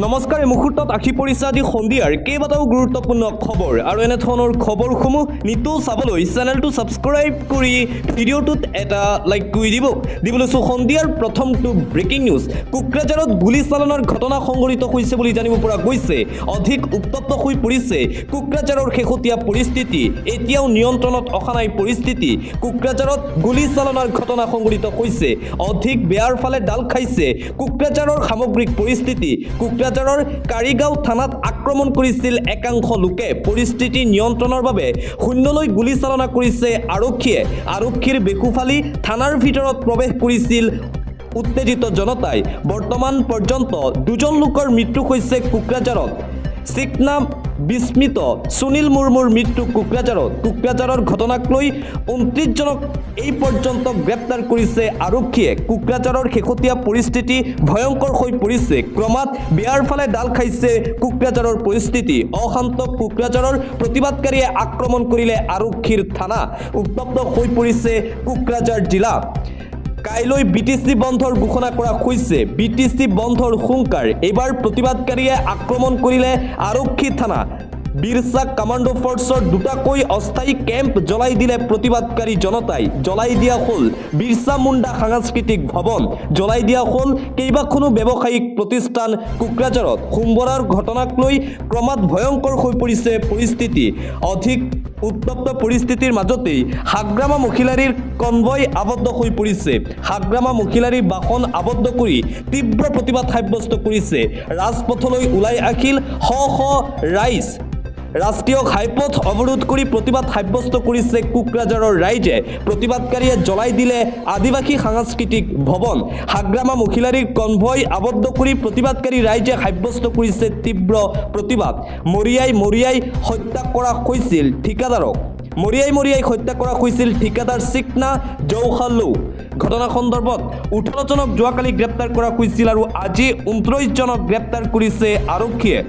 নমস্কাৰ এই মুহূৰ্তত আখি পৰিছে আজি সন্ধিয়াৰ কেইবাটাও গুৰুত্বপূৰ্ণ খবৰ আৰু এনেধৰণৰ খবৰসমূহ নিতৌ চাবলৈ চেনেলটো ছাবস্ক্ৰাইব কৰি ভিডিঅ'টোত এটা লাইক কৰি দিবলৈছো সন্ধিয়াৰ প্ৰথমটো ব্ৰেকিং নিউজ কোকৰাঝাৰত গুলীচালনাৰ ঘটনা সংঘটিত হৈছে বুলি জানিব পৰা গৈছে অধিক উত্তপ্ত হৈ পৰিছে কোকৰাঝাৰৰ শেহতীয়া পৰিস্থিতি এতিয়াও নিয়ন্ত্ৰণত অহা নাই পৰিস্থিতি কোকৰাঝাৰত গুলীচালনাৰ ঘটনা সংঘটিত হৈছে অধিক বেয়াৰ ফালে ডাল খাইছে কোকৰাঝাৰৰ সামগ্ৰিক পৰিস্থিতি কোকৰাঝাৰৰ কাৰিগাঁও থানাত আক্ৰমণ কৰিছিল একাংশ লোকে পৰিস্থিতি নিয়ন্ত্ৰণৰ বাবে শূন্যলৈ গুলীচালনা কৰিছে আৰক্ষীৰ বেকুফালি থানাৰ ভিতৰত প্ৰৱেশ কৰিছিল উত্তেজিত জনতাই বৰ্তমান পৰ্যন্ত দুজন লোকৰ মৃত্যু হৈছে কোকৰাঝাৰত সিকনাম বিস্মিত সুনীল মুৰ্মুৰ মৃত্যু কোকৰাঝাৰৰ ঘটনাক লৈ 29 জনক এই পৰ্যন্ত গ্ৰেপ্তাৰ কৰিছে আৰক্ষীয়ে কোকৰাঝাৰৰ শেহতীয়া পৰিস্থিতি ভয়ংকৰ হৈ পৰিছে ক্ৰমাৎ বেয়াৰ ফালে ডাল খাইছে কোকৰাঝাৰৰ পৰিস্থিতি অশান্ত কোকৰাঝাৰৰ প্ৰতিবাদকাৰীয়ে আক্ৰমণ কৰিলে আৰক্ষীৰ থানা উত্তপ্ত হৈ পৰিছে কোকৰাঝাৰ জিলা কাইলৈ বিটিসি বন্ধৰ ঘোষণা কৰা হৈছে বিটিসি বন্ধৰ হুংকাৰ এবাৰ প্ৰতিবাদকাৰীয়ে আক্ৰমণ কৰিলে আৰক্ষী থানা বিৰসা কমান্ডো ফৰ্চৰ দুটাকৈ অস্থায়ী কেম্প জ্বলাই দিলে প্ৰতিবাদকাৰী জনতাই জ্বলাই দিয়া হ'ল বিৰসা মুণ্ডা সাংস্কৃতিক ভৱন জ্বলাই দিয়া হ'ল কেইবাখনো ব্যৱসায়িক প্ৰতিষ্ঠান কোকৰাঝাৰত সোমবাৰৰ ঘটনাক লৈ ক্ৰমাৎ ভয়ংকৰ হৈ পৰিছে পৰিস্থিতি অধিক উত্তপ্ত পৰিস্থিতিৰ মাজতেই হাগ্ৰামা মহিলাৰীৰ কনভয় আবদ্ধ হৈ পৰিছে হাগ্ৰামা মহিলাৰীৰ বাহন আবদ্ধ কৰি তীব্ৰ প্ৰতিবাদ সাব্যস্ত কৰিছে ৰাজপথলৈ ওলাই আহিল শ ৰাইজ ৰাষ্ট্ৰীয় ঘাইপথ অৱৰোধ কৰি প্ৰতিবাদ সাব্যস্ত কৰিছে কোকৰাঝাৰৰ ৰাইজে প্ৰতিবাদকাৰীয়ে জ্বলাই দিলে আদিবাসী সাংস্কৃতিক ভৱন হাগ্ৰামা মহিলাৰীৰ কনভয় আবদ্ধ কৰি প্ৰতিবাদকাৰী ৰাইজে সাব্যস্ত কৰিছে তীব্ৰ প্ৰতিবাদ মৰিয়াই হত্যা কৰা হৈছিল ঠিকাদাৰক মৰিয়াই হত্যা কৰা হৈছিল ঠিকাদাৰ সিকনা জৌখালু ঘটনা সন্দৰ্ভত 18 জনক যোৱাকালি গ্ৰেপ্তাৰ কৰা হৈছিল আৰু আজি 29 জনক গ্ৰেপ্তাৰ কৰিছে আৰক্ষীয়ে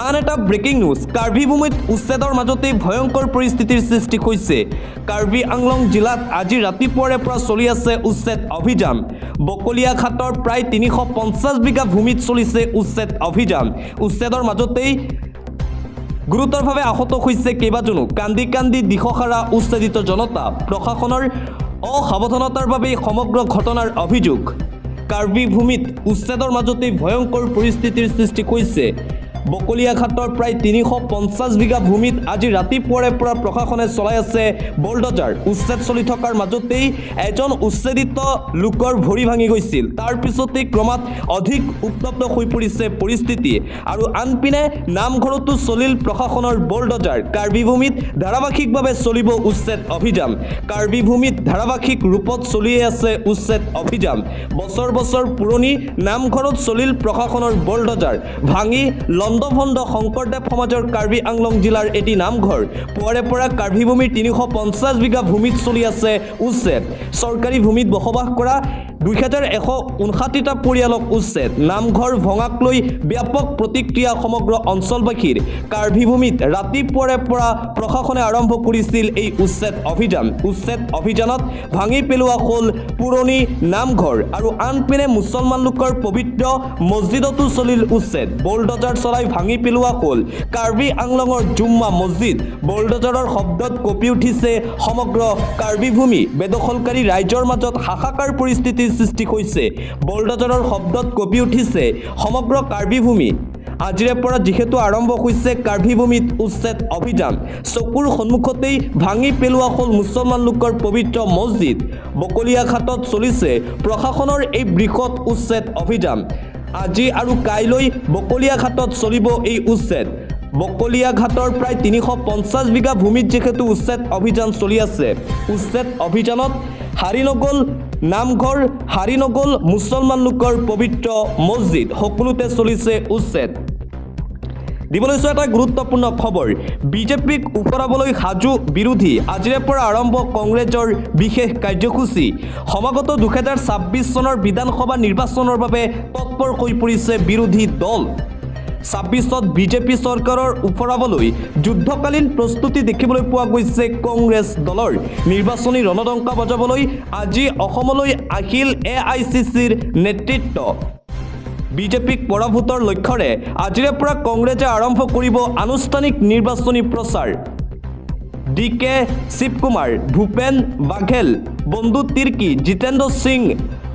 আন এটা ব্ৰেকিং নিউজ কাৰ্বি ভূমিত উচ্ছেদৰ মাজতে ভয়ংকৰ পৰিস্থিতিৰ সৃষ্টি হৈছে কাৰ্বি আংলং জিলাত আজি ৰাতিপুৱাৰে পৰা চলি আছে উচ্ছেদ অভিযান বকলিয়া ঘাটৰ প্ৰায় 350 বিঘা ভূমিত চলিছে উচ্ছেদ অভিযান উচ্ছেদৰ মাজতেই গুৰুতৰভাৱে আহত হৈছে কেইবাজনো কান্দি দিশহাৰা উচ্ছেদিত জনতা প্ৰশাসনৰ অসাৱধানতাৰ বাবে সমগ্ৰ ঘটনাৰ অভিযোগ কাৰ্বি ভূমিত উচ্ছেদৰ মাজতে ভয়ংকৰ পৰিস্থিতিৰ সৃষ্টি হৈছে বকলিয়া ঘাটৰ প্ৰায় 350 বিঘা ভূমিত আজি ৰাতিপুৱাৰে পৰা প্ৰশাসনে চলাই আছে বলডজাৰ উচ্ছেদ চলি থকাৰ মাজতেই এজন উচ্ছেদিত লোকৰ ভৰি ভাঙি গৈছিল তাৰ পিছতেই ক্ৰমাৎ অধিক উত্তপ্ত হৈ পৰিছে পৰিস্থিতি আৰু আনপিনে নামঘৰতো চলিল প্ৰশাসনৰ বলডজাৰ কাৰ্বি ভূমিত ধাৰাবাহিকভাৱে চলিব উচ্ছেদ অভিযান কাৰ্বি ভূমিত ধাৰাবাহিক ৰূপত চলি আছে উচ্ছেদ অভিযান বছৰ পুৰণি নামঘৰত চলিল প্ৰশাসনৰ বলডজাৰ ভাঙি লণ্ডভণ্ড শংকৰদেৱ সমাজৰ কাৰ্বি আংলং জিলাৰ এটি নামঘৰ পুৱাৰে পৰা কাৰ্বি ভূমিৰ 350 বিঘা ভূমিত চলি আছে উচ্ছেদ চৰকাৰী ভূমিত বসবাস কৰা 2159টা পৰিয়ালক উচ্ছেদ নামঘৰ ভঙাক লৈ ব্যাপক প্ৰতিক্ৰিয়া সমগ্ৰ অঞ্চলবাসীৰ কাৰ্বি ভূমিত ৰাতিপুৱাৰে পৰা প্ৰশাসনে আৰম্ভ কৰিছিল এই উচ্ছেদ অভিযানত ভাঙি পেলোৱা হ'ল পুৰণি নামঘৰ আৰু আনপিনে মুছলমান লোকৰ পবিত্ৰ মছজিদতো চলিল উচ্ছেদ বলডজাৰ চলাই ভাঙি পেলোৱা হ'ল কাৰ্বি আংলঙৰ জুম্মা মছজিদ বলডজাৰৰ শব্দত কঁপি উঠিছে সমগ্ৰ কাৰ্বি ভূমি বেদখলকাৰী ৰাইজৰ মাজত হাহাকাৰ পৰিস্থিতিৰ সৃষ্টি হৈছে বলডজাৰৰ শব্দত কঁপি উঠিছে সমগ্ৰ কাৰ্বি ভূমি আজিৰে পৰা যিহেতু আৰম্ভ হৈছে কাৰ্বি ভূমিত উচ্ছেদ অভিযান চকুৰ সন্মুখতেই ভাঙি পেলোৱা হ'ল মুছলমান লোকৰ পবিত্ৰ মছজিদ বকলিয়া ঘাটত চলিছে প্ৰশাসনৰ এই বৃহৎ উচ্ছেদ অভিযান আজি আৰু কাইলৈ বকলিয়া ঘাটত চলিব এই উচ্ছেদ বকলিয়া ঘাটৰ প্ৰায় 350 বিঘা ভূমিত যেহেতু উচ্ছেদ অভিযান চলি আছে উচ্ছেদ অভিযানত হাৰি নগল নামঘৰ হাৰি নগল মুছলমান লোকৰ পবিত্ৰ মছজিদ সকলোতে চলিছে উচ্ছেদ দিবলৈছো এটা গুৰুত্বপূৰ্ণ খবৰ বিজেপিক উপৰাবলৈ সাজু বিৰোধী আজিৰে পৰা আৰম্ভ কংগ্ৰেছৰ বিশেষ কাৰ্যসূচী সমাগত 2026 চনৰ বিধানসভা নিৰ্বাচনৰ বাবে তৎপৰ হৈ পৰিছে বিৰোধী দল 26ত বিজেপি চৰকাৰৰ উপৰাবলৈ যুদ্ধকালীন প্ৰস্তুতি দেখিবলৈ পোৱা গৈছে কংগ্ৰেছ দলৰ নিৰ্বাচনী ৰণদংকা বজাবলৈ আজি অসমলৈ আহিল AICCৰ নেতৃত্ব বিজেপিক পৰাভূতৰ লক্ষ্যৰে আজিৰে পৰা কংগ্ৰেছে আৰম্ভ কৰিব আনুষ্ঠানিক নিৰ্বাচনী প্ৰচাৰ DK শিৱকুমাৰ ভূপেন বাঘেল বন্ধু তিৰ্কি জিতেন্দ্ৰ সিং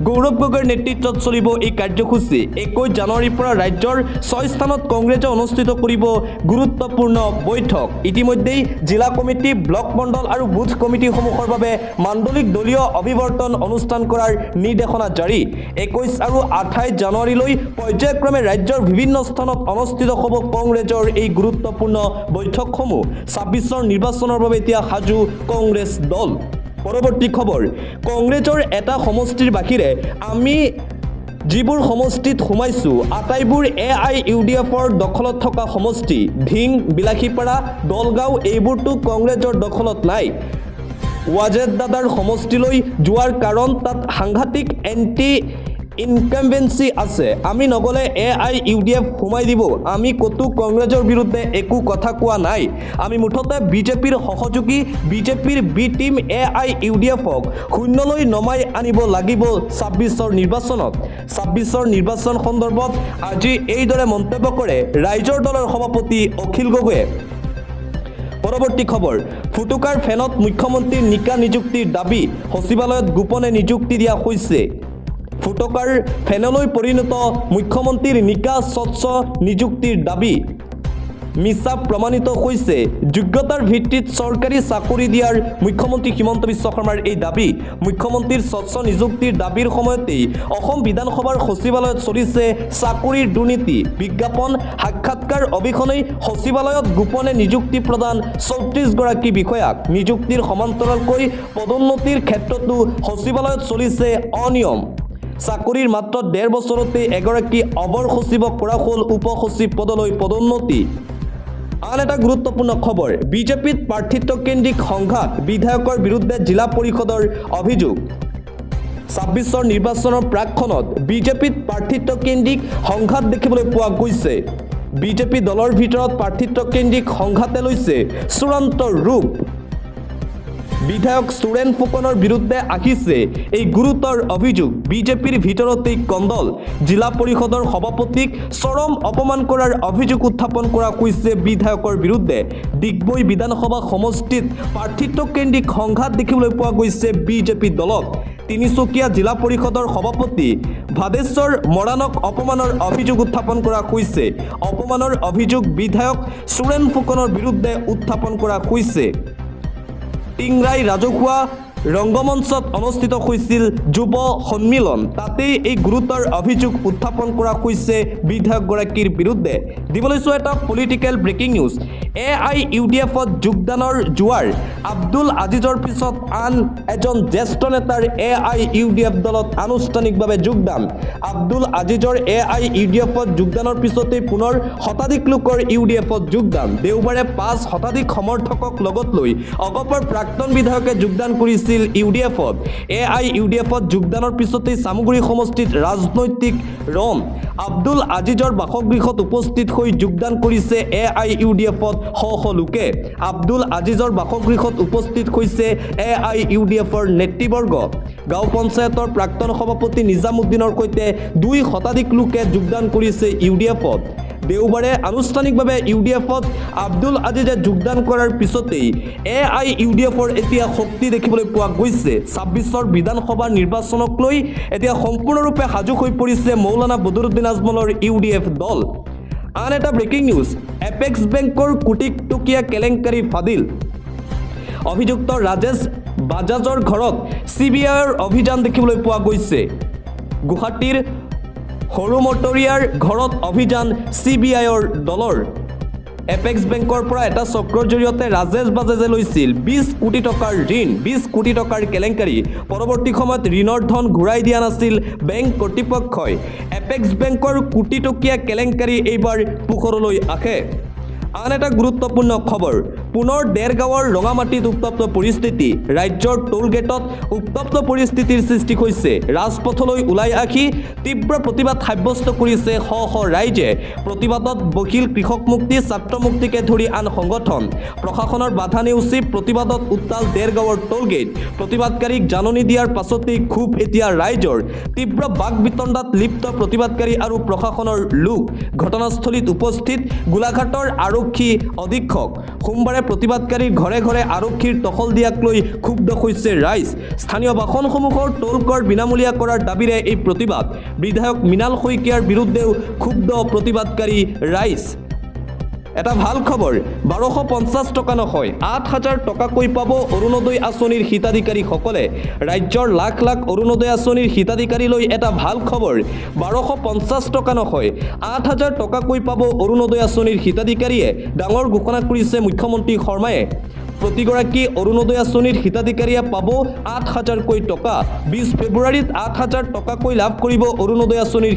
গৌৰৱ গগৈৰ নেতৃত্বত চলিব এই কাৰ্যসূচী 21 জানুৱাৰীৰ পৰা ৰাজ্যৰ 6 স্থানত কংগ্ৰেছে অনুষ্ঠিত কৰিব গুৰুত্বপূৰ্ণ বৈঠক ইতিমধ্যেই জিলা কমিটি ব্লক মণ্ডল আৰু বুথ কমিটিসমূহৰ বাবে মাণ্ডলিক দলীয় অভিৱৰ্তন অনুষ্ঠান কৰাৰ নিৰ্দেশনা জাৰি 21 আৰু 28 জানুৱাৰীলৈ পৰ্যায়ক্ৰমে ৰাজ্যৰ বিভিন্ন স্থানত অনুষ্ঠিত হ'ব কংগ্ৰেছৰ এই গুৰুত্বপূৰ্ণ বৈঠকসমূহ 26ৰ নিৰ্বাচনৰ বাবে এতিয়া সাজু কংগ্ৰেছ দল পৰৱৰ্তী খবৰ কংগ্ৰেছৰ এটা সমষ্টিৰ বাহিৰে আমি যিবোৰ সমষ্টিত সোমাইছো আটাইবোৰ AIUDFৰ দখলত থকা সমষ্টি ধিং বিলাসীপাৰা দলগাঁও এইবোৰটো কংগ্ৰেছৰ দখলত নাই ৱাজেদ দাদাৰ সমষ্টিলৈ যোৱাৰ কাৰণ তাত সাংঘাতিক এন্টি ইনকামবেন্সি আছে আমি নগলে AIUDF সোমাই দিব আমি কতো কংগ্ৰেছৰ বিৰুদ্ধে একো কথা কোৱা নাই আমি মুঠতে বিজেপিৰ সহযোগী বিজেপিৰ বি টিম AIUDFক শূন্যলৈ নমাই আনিব লাগিব 26ৰ নিৰ্বাচনত 26ৰ নিৰ্বাচন সন্দৰ্ভত আজি এইদৰে মন্তব্য কৰে ৰাইজৰ দলৰ সভাপতি অখিল গগৈয়ে পৰৱৰ্তী খবৰ ফুটুকাৰ ফেনত মুখ্যমন্ত্ৰীৰ নিকা নিযুক্তিৰ দাবী সচিবালয়ত গোপনে নিযুক্তি দিয়া হৈছে ফুটকাৰ ফেনলৈ পৰিণত মুখ্যমন্ত্ৰীৰ নিকা স্বচ্ছ নিযুক্তিৰ দাবী মিছা প্ৰমাণিত হৈছে যোগ্যতাৰ ভিত্তিত চৰকাৰী চাকৰি দিয়াৰ মুখ্যমন্ত্ৰী হিমন্ত বিশ্ব শৰ্মাৰ এই দাবী মুখ্যমন্ত্ৰীৰ স্বচ্ছ নিযুক্তিৰ দাবীৰ সময়তেই অসম বিধানসভাৰ সচিবালয়ত চলিছে চাকৰিৰ দুৰ্নীতি বিজ্ঞাপন সাক্ষাৎকাৰ অবিহনেই সচিবালয়ত গোপনে নিযুক্তি প্ৰদান 34 গৰাকী বিষয়াক নিযুক্তিৰ সমান্তৰালকৈ পদোন্নতিৰ ক্ষেত্ৰতো সচিবালয়ত চলিছে অনিয়ম চাকৰিৰ মাত্ৰ 1.5 বছৰতে এগৰাকী অবৰ সচিবক কৰা হ'ল উপ সচিব পদলৈ পদোন্নতি আন এটা গুৰুত্বপূৰ্ণ খবৰ বিজেপিত প্ৰাৰ্থিত্বকেন্দ্ৰিক সংঘাত বিধায়কৰ বিৰুদ্ধে জিলা পৰিষদৰ অভিযোগ 26ৰ নিৰ্বাচনৰ প্ৰাকখনত বিজেপিত প্ৰাৰ্থিত্বকেন্দ্ৰিক সংঘাত দেখিবলৈ পোৱা গৈছে বিজেপি দলৰ ভিতৰত প্ৰাৰ্থিত্বকেন্দ্ৰিক সংঘাতে লৈছে চূড়ান্ত ৰূপ বিধায়ক সুৰেন ফুকনৰ বিৰুদ্ধে আহিছে এই গুৰুতৰ অভিযোগ বিজেপিৰ ভিতৰতেই কন্দল জিলা পৰিষদৰ সভাপতিক চৰম অপমান কৰাৰ অভিযোগ উত্থাপন কৰা হৈছে বিধায়কৰ বিৰুদ্ধে ডিগবৈ বিধানসভা সমষ্টিত প্ৰাৰ্থিত্বকেন্দ্ৰিক সংঘাত দেখিবলৈ পোৱা গৈছে বিজেপি দলত তিনিচুকীয়া জিলা পৰিষদৰ সভাপতি ভাদেশ্বৰ মৰাণক অপমানৰ অভিযোগ উত্থাপন কৰা হৈছে অপমানৰ অভিযোগ বিধায়ক সুৰেন ফুকনৰ বিৰুদ্ধে উত্থাপন কৰা হৈছে টিংৰাই ৰাজহুৱা ৰংগমঞ্চত অনুষ্ঠিত হৈছিল যুৱ সন্মিলন তাতেই এই গুৰুতৰ অভিযোগ উত্থাপন কৰা হৈছে বিধায়কগৰাকীৰ বিৰুদ্ধে দিবলৈছো এটা পলিটিকেল ব্ৰেকিং নিউজ AIUDFত যোগদানৰ জোৱাৰ আব্দুল আজিজৰ পিছত আন এজন জ্যেষ্ঠ নেতাৰ AIUDF দলত আনুষ্ঠানিকভাৱে যোগদান আব্দুল আজিজৰ AIUDFত যোগদানৰ পিছতেই পুনৰ শতাধিক লোকৰ UDFত যোগদান দেওবাৰে 5 শতাধিক সমৰ্থকক লগত লৈ অগপৰ প্ৰাক্তন বিধায়কে যোগদান কৰিছিল UDFত AIUDFত যোগদানৰ পিছতেই সামগ্ৰী সমষ্টিত ৰাজনৈতিক ৰণ আব্দুল আজিজৰ বাসগৃহত উপস্থিত হৈ যোগদান কৰিছে AIUDFত শ লোকে আব্দুল আজিজৰ বাসগৃহত উপস্থিত হৈছে AIUDFৰ নেতৃবৰ্গ গাঁও পঞ্চায়তৰ প্ৰাক্তন সভাপতি নিজামুদ্দিনৰ সৈতে 2 শতাধিক লোকে যোগদান কৰিছে UDFত দেওবাৰে আনুষ্ঠানিকভাৱে UDFত আব্দুল আজিজে যোগদান কৰাৰ পিছতেই AIUDFৰ এতিয়া শক্তি দেখিবলৈ পোৱা গৈছে 26ৰ বিধানসভা নিৰ্বাচনক লৈ এতিয়া সম্পূৰ্ণৰূপে সাজু হৈ পৰিছে মৌলানা বদৰুদ্দিন আজমলৰ UDF দল আন এটা ব্ৰেকিং নিউজ এপেক্স বেংকৰ কোটি টকীয়া কেলেংকাৰী ফাদিল অভিযুক্ত ৰাজেশ বাজাজৰ ঘৰত CBIৰ অভিযান দেখিবলৈ পোৱা গৈছে গুৱাহাটীৰ হৰুমটৰিয়াৰ ঘৰত অভিযান CBIৰ দলৰ এপেক্স বেংকৰ পৰা এটা চক্ৰৰ জৰিয়তে ৰাজেশ বাজাজে লৈছিল 20 কোটি টকাৰ ঋণ 20 কোটি টকাৰ কেলেংকাৰী পৰৱৰ্তী সময়ত ঋণৰ ধন ঘূৰাই দিয়া নাছিল বেংক কৰ্তৃপক্ষই এপেক্স বেংকৰ কোটি টকীয়া কেলেংকাৰী এইবাৰ পোহৰলৈ আহে আন এটা গুৰুত্বপূৰ্ণ খবৰ পুনৰ দেৰগাঁৱৰ ৰঙামাটিত উত্তপ্ত পৰিস্থিতি ৰাজ্যৰ টোল গেটত উত্তপ্ত পৰিস্থিতিৰ সৃষ্টি হৈছে ৰাজপথলৈ ওলাই আহি তীব্ৰ প্ৰতিবাদ সাব্যস্ত কৰিছে শ শ ৰাইজে প্ৰতিবাদত বকিল কৃষক মুক্তি ছাত্ৰ মুক্তিকে ধৰি আন সংগঠন প্ৰশাসনৰ বাধা নেওচি প্ৰতিবাদত উত্তাল দেৰগাঁৱৰ টোল গেট প্ৰতিবাদকাৰীক জাননী দিয়াৰ পাছতেই ক্ষোভ এতিয়া ৰাইজৰ তীব্ৰ বাক বিতণ্ডাত লিপ্ত প্ৰতিবাদকাৰী আৰু প্ৰশাসনৰ লোক ঘটনাস্থলীত উপস্থিত গোলাঘাটৰ আৰক্ষী অধীক্ষক সোমবাৰে প্ৰতিবাদকাৰীৰ ঘৰে ঘৰে আৰক্ষীৰ টহল দিয়াক লৈ ক্ষুব্ধ হৈছে ৰাইজ স্থানীয় বাহনসমূহৰ টোল কৰ বিনামূলীয়া কৰাৰ দাবীৰে এই প্ৰতিবাদ বিধায়ক মৃণাল শইকীয়াৰ বিৰুদ্ধেও ক্ষুব্ধ প্ৰতিবাদকাৰী ৰাইজ এটা ভাল খবৰ 1250 টকা নহয় 8000 টকাকৈ পাব অৰুণোদয় আঁচনিৰ হিতাধিকাৰীসকলে ৰাজ্যৰ লাখ লাখ অৰুণোদয় আঁচনিৰ হিতাধিকাৰীলৈ এটা ভাল খবৰ 1250 টকা নহয় 8000 টকাকৈ পাব অৰুণোদয় আঁচনিৰ হিতাধিকাৰীয়ে ডাঙৰ ঘোষণা কৰিছে মুখ্যমন্ত্ৰী শৰ্মায়ে প্ৰতিগৰাকী অৰুণোদয় আঁচনিৰ হিতাধিকাৰীয়ে পাব 8000কৈ টকা 20 ফেব্ৰুৱাৰীত 8000 টকাকৈ লাভ কৰিব অৰুণোদয় আঁচনিৰ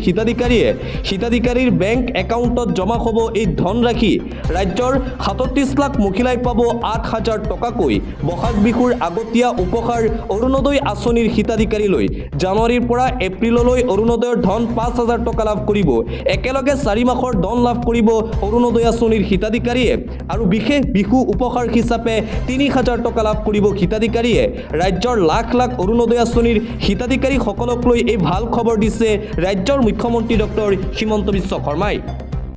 হিতাধিকাৰীৰ বেংক একাউণ্টত জমা হ'ব এই ধনৰাশি ৰাজ্যৰ 37 লাখ মহিলাই পাব 8000 টকাকৈ বহাগ বিহুৰ আগতীয়া উপহাৰ অৰুণোদয় আঁচনিৰ হিতাধিকাৰীলৈ জানুৱাৰীৰ পৰা এপ্ৰিললৈ অৰুণোদয়ৰ ধন 5000 টকা লাভ কৰিব একেলগে 4 মাহৰ ধন লাভ কৰিব অৰুণোদয় আঁচনিৰ হিতাধিকাৰীয়ে আৰু বিশেষ বিহু উপহাৰ হিচাপে 3000 টকা লাভ কৰিব হিতাধিকাৰীয়ে ৰাজ্যৰ লাখ লাখ অৰুণোদয় আঁচনিৰ হিতাধিকাৰীসকলক লৈ এই ভাল খবৰ দিছে ৰাজ্যৰ মুখ্যমন্ত্ৰী ডক্টৰ হিমন্ত বিশ্ব শৰ্মাই